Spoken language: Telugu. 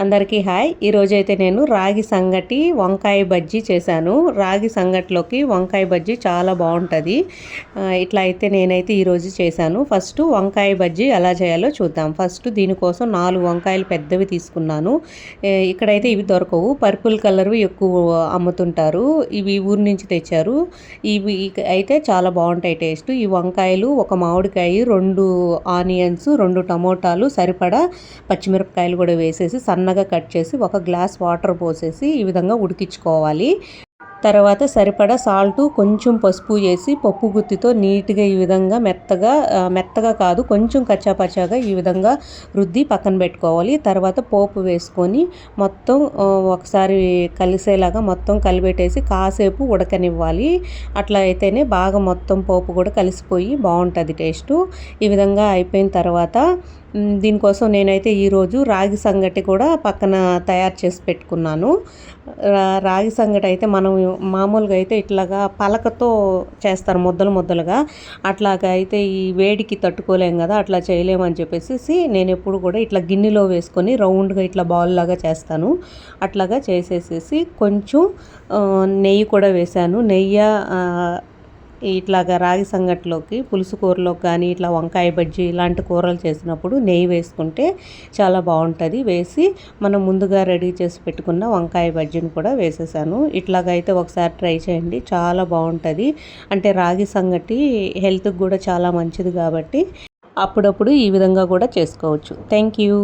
అందరికీ హాయ్. ఈరోజైతే నేను రాగి సంగటి వంకాయ బజ్జీ చేశాను. రాగి సంగటిలోకి వంకాయ బజ్జీ చాలా బాగుంటుంది. ఇట్లా అయితే నేనైతే ఈరోజు చేశాను. ఫస్ట్ వంకాయ బజ్జీ ఎలా చేయాలో చూద్దాం. ఫస్ట్ దీనికోసం 4 వంకాయలు పెద్దవి తీసుకున్నాను. ఇక్కడైతే ఇవి దొరకవు, పర్పుల్ కలర్వి ఎక్కువ అమ్ముతుంటారు. ఇవి ఊరి నుంచి తెచ్చారు. ఇవి అయితే చాలా బాగుంటాయి టేస్ట్. ఈ వంకాయలు, ఒక మామిడికాయ, 2 ఆనియన్స్, 2 టమోటాలు, సరిపడా పచ్చిమిరపకాయలు కూడా వేసేసి సన్నగా కట్ చేసి ఒక గ్లాస్ వాటర్ పోసేసి ఈ విధంగా ఉడికించుకోవాలి. తర్వాత సరిపడా సాల్టు, కొంచెం పసుపు వేసి పప్పు గుత్తితో నీట్గా ఈ విధంగా మెత్తగా కాదు, కొంచెం కచ్చాపచ్చాగా ఈ విధంగా రుద్ది పక్కన పెట్టుకోవాలి. తర్వాత పోపు వేసుకొని మొత్తం ఒకసారి కలిసేలాగా మొత్తం కలిపెట్టేసి కాసేపు ఉడకనివ్వాలి. అట్లా అయితేనే బాగా మొత్తం పోపు కూడా కలిసిపోయి బాగుంటుంది టేస్టు. ఈ విధంగా అయిపోయిన తర్వాత దీనికోసం నేనైతే ఈరోజు రాగి సంగటి కూడా పక్కన తయారు చేసి పెట్టుకున్నాను. రాగి సంగటి అయితే మనం మామూలుగా అయితే ఇట్లాగా పలకతో చేస్తారు, ముద్దలుగా. అట్లాగా అయితే ఈ వేడికి తట్టుకోలేం కదా, అట్లా చేయలేమని చెప్పేసి నేను ఎప్పుడు కూడా ఇట్లా గిన్నెలో వేసుకొని రౌండ్గా ఇట్లా బాల్ లాగా చేస్తాను. అట్లాగా చేసేసేసి కొంచెం నెయ్యి కూడా వేశాను. నెయ్యి ఇట్లాగా రాగి సంగటిలోకి, పులుసు కూరలోకి కానీ ఇట్లా వంకాయ బజ్జీ ఇలాంటి కూరలు చేసినప్పుడు నెయ్యి వేసుకుంటే చాలా బాగుంటుంది. వేసి మనం ముందుగా రెడీ చేసి పెట్టుకున్న వంకాయ బజ్జీని కూడా వేసేసాను. ఇట్లాగైతే ఒకసారి ట్రై చేయండి, చాలా బాగుంటుంది. అంటే రాగి సంగటి హెల్త్కి కూడా చాలా మంచిది కాబట్టి అప్పుడప్పుడు ఈ విధంగా కూడా చేసుకోవచ్చు. Thank you.